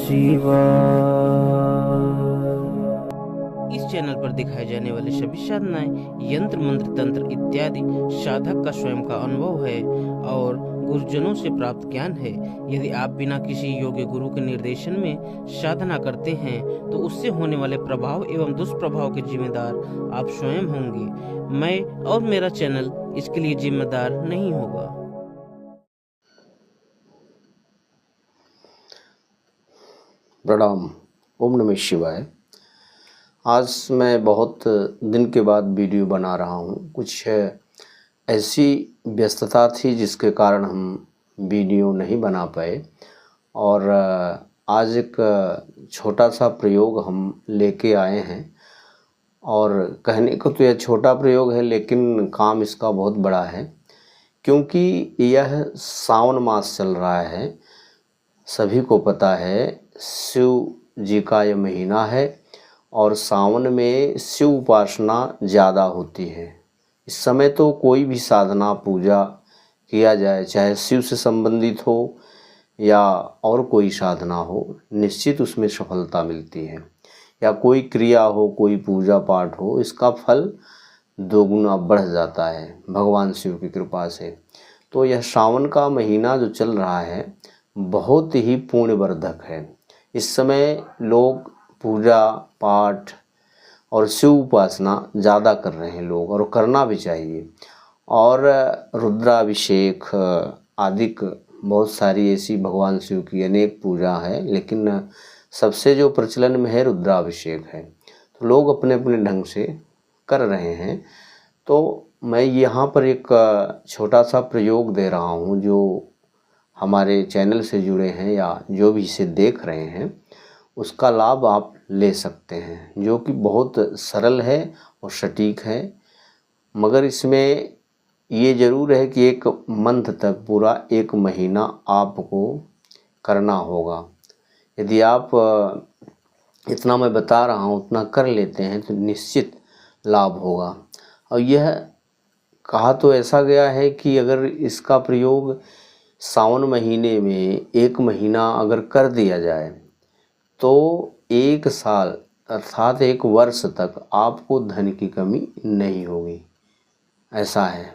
इस चैनल पर दिखाए जाने वाले सभी साधनाएं यंत्र मंत्र तंत्र इत्यादि साधक का स्वयं का अनुभव है और गुरुजनों से प्राप्त ज्ञान है। यदि आप बिना किसी योग्य गुरु के निर्देशन में साधना करते हैं तो उससे होने वाले प्रभाव एवं दुष्प्रभाव के जिम्मेदार आप स्वयं होंगे। मैं और मेरा चैनल इसके लिए जिम्मेदार नहीं होगा। प्रणाम। ओम नमः शिवाय। आज मैं बहुत दिन के बाद वीडियो बना रहा हूँ। कुछ ऐसी व्यस्तता थी जिसके कारण हम वीडियो नहीं बना पाए और आज एक छोटा सा प्रयोग हम लेके आए हैं। और कहने को तो यह छोटा प्रयोग है लेकिन काम इसका बहुत बड़ा है, क्योंकि यह सावन मास चल रहा है। सभी को पता है शिव जी का यह महीना है और सावन में शिव उपासना ज़्यादा होती है। इस समय तो कोई भी साधना पूजा किया जाए, चाहे शिव से संबंधित हो या और कोई साधना हो, निश्चित उसमें सफलता मिलती है। या कोई क्रिया हो, कोई पूजा पाठ हो, इसका फल दोगुना बढ़ जाता है भगवान शिव की कृपा से। तो यह सावन का महीना जो चल रहा है बहुत ही पुण्यवर्धक है। इस समय लोग पूजा पाठ और शिव उपासना ज़्यादा कर रहे हैं लोग, और करना भी चाहिए। और रुद्राभिषेक आदि बहुत सारी ऐसी भगवान शिव की अनेक पूजा है, लेकिन सबसे जो प्रचलन में है रुद्राभिषेक है। तो लोग अपने अपने ढंग से कर रहे हैं। तो मैं यहाँ पर एक छोटा सा प्रयोग दे रहा हूँ जो हमारे चैनल से जुड़े हैं या जो भी इसे देख रहे हैं उसका लाभ आप ले सकते हैं, जो कि बहुत सरल है और सटीक है। मगर इसमें ये ज़रूर है कि एक मंथ तक पूरा एक महीना आपको करना होगा। यदि आप इतना मैं बता रहा हूँ उतना कर लेते हैं तो निश्चित लाभ होगा। और यह कहा तो ऐसा गया है कि अगर इसका प्रयोग सावन महीने में एक महीना अगर कर दिया जाए तो एक साल अर्थात एक वर्ष तक आपको धन की कमी नहीं होगी। ऐसा है।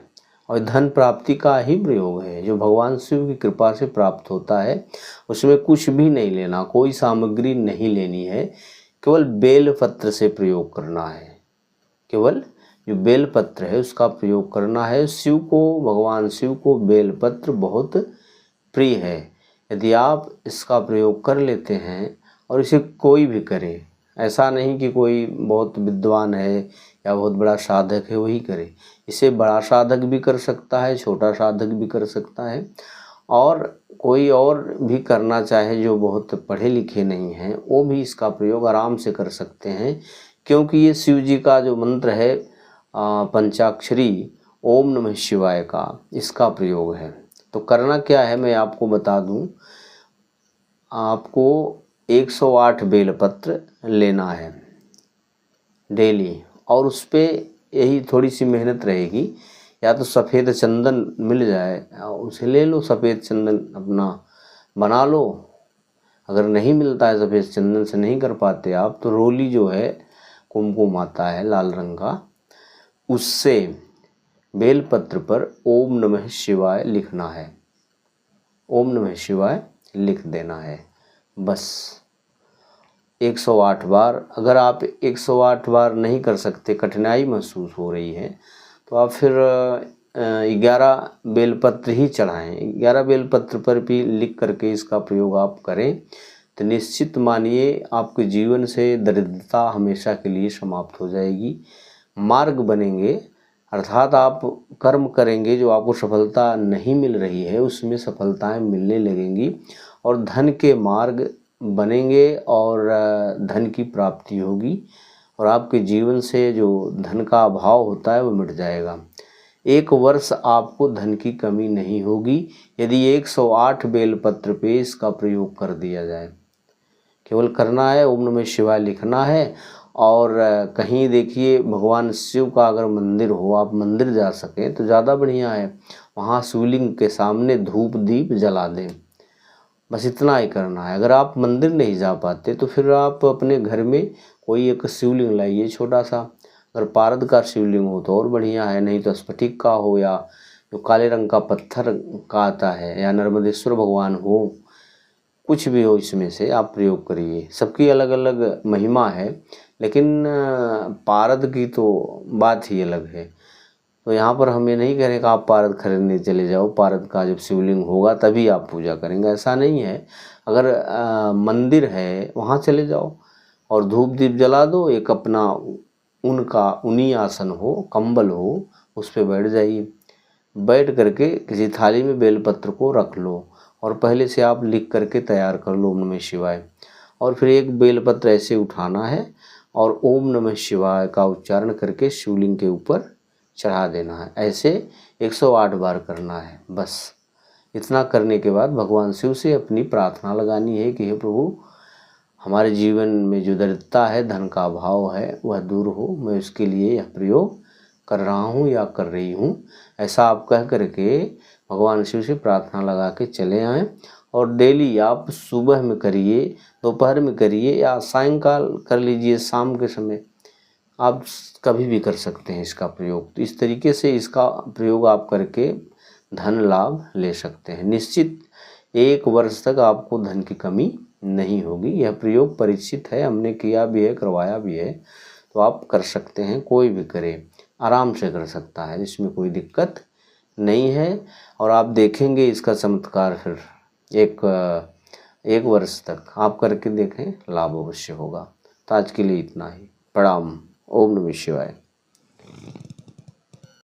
और धन प्राप्ति का ही प्रयोग है जो भगवान शिव की कृपा से प्राप्त होता है। उसमें कुछ भी नहीं लेना, कोई सामग्री नहीं लेनी है, केवल बेल पत्र से प्रयोग करना है। केवल जो बेल पत्र है उसका प्रयोग करना है। शिव को, भगवान शिव को बेलपत्र बहुत प्रिय है। यदि आप इसका प्रयोग कर लेते हैं, और इसे कोई भी करे, ऐसा नहीं कि कोई बहुत विद्वान है या बहुत बड़ा साधक है वही करे, इसे बड़ा साधक भी कर सकता है, छोटा साधक भी कर सकता है, और कोई और भी करना चाहे जो बहुत पढ़े लिखे नहीं हैं वो भी इसका प्रयोग आराम से कर सकते हैं। क्योंकि ये शिव जी का जो मंत्र है पंचाक्षरी ओम नमः शिवाय का, इसका प्रयोग है। तो करना क्या है मैं आपको बता दूं। आपको 108 बेलपत्र लेना है डेली, और उस पर यही थोड़ी सी मेहनत रहेगी। या तो सफ़ेद चंदन मिल जाए उसे ले लो, सफ़ेद चंदन अपना बना लो। अगर नहीं मिलता है, सफ़ेद चंदन से नहीं कर पाते आप, तो रोली जो है कुमकुम आता है लाल रंग का, उससे बेलपत्र पर ओम नमः शिवाय लिखना है। ओम नमः शिवाय लिख देना है बस 108 बार। अगर आप 108 बार नहीं कर सकते, कठिनाई महसूस हो रही है, तो आप फिर 11 बेलपत्र ही चढ़ाएं। 11 बेलपत्र पर भी लिख करके इसका प्रयोग आप करें तो निश्चित मानिए आपके जीवन से दरिद्रता हमेशा के लिए समाप्त हो जाएगी। मार्ग बनेंगे, अर्थात आप कर्म करेंगे, जो आपको सफलता नहीं मिल रही है उसमें सफलताएं मिलने लगेंगी, और धन के मार्ग बनेंगे और धन की प्राप्ति होगी, और आपके जीवन से जो धन का अभाव होता है वो मिट जाएगा। एक वर्ष आपको धन की कमी नहीं होगी यदि 108 बेलपत्र पे इसका प्रयोग कर दिया जाए। केवल करना है, ओम नमः शिवाय लिखना है। और कहीं देखिए भगवान शिव का अगर मंदिर हो, आप मंदिर जा सकें तो ज़्यादा बढ़िया है। वहाँ शिवलिंग के सामने धूप दीप जला दें बस इतना ही करना है। अगर आप मंदिर नहीं जा पाते तो फिर आप अपने घर में कोई एक शिवलिंग लाइए छोटा सा। अगर पारद का शिवलिंग हो तो और बढ़िया है, नहीं तो स्फटिक का हो या जो काले रंग का पत्थर का आता है, या नर्मदेश्वर भगवान हो, कुछ भी हो इसमें से आप प्रयोग करिए। सबकी अलग अलग महिमा है, लेकिन पारद की तो बात ही अलग है। तो यहाँ पर हम ये नहीं कह रहे कि आप पारद खरीदने चले जाओ, पारद का जब शिवलिंग होगा तभी आप पूजा करेंगे, ऐसा नहीं है। अगर मंदिर है वहाँ चले जाओ और धूप दीप जला दो, एक अपना उनका ऊनी आसन हो, कंबल हो, उस पर बैठ जाइए। बैठ करके किसी थाली में बेलपत्र को रख लो और पहले से आप लिख करके तैयार कर लो ओम नमः शिवाय। और फिर एक बेलपत्र ऐसे उठाना है और ओम नमः शिवाय का उच्चारण करके शिवलिंग के ऊपर चढ़ा देना है। ऐसे 108 बार करना है। बस इतना करने के बाद भगवान शिव से अपनी प्रार्थना लगानी है कि हे प्रभु, हमारे जीवन में जो दरिद्रता है, धन का अभाव है, वह दूर हो, मैं उसके लिए यह प्रयोग कर रहा हूँ या कर रही हूँ। ऐसा आप कह करके भगवान शिव से प्रार्थना लगा के चले आएँ। और डेली आप सुबह में करिए, दोपहर में करिए या सायंकाल कर लीजिए, शाम के समय आप कभी भी कर सकते हैं इसका प्रयोग। तो इस तरीके से इसका प्रयोग आप करके धन लाभ ले सकते हैं। निश्चित 1 वर्ष तक आपको धन की कमी नहीं होगी। यह प्रयोग परीक्षित है, हमने किया भी है, करवाया भी है। तो आप कर सकते हैं, कोई भी करे, आराम से कर सकता है, इसमें कोई दिक्कत नहीं है। और आप देखेंगे इसका चमत्कार फिर एक वर्ष तक आप करके देखें, लाभ अवश्य होगा। तो आज के लिए इतना ही। प्रणाम। ओम नमः शिवाय।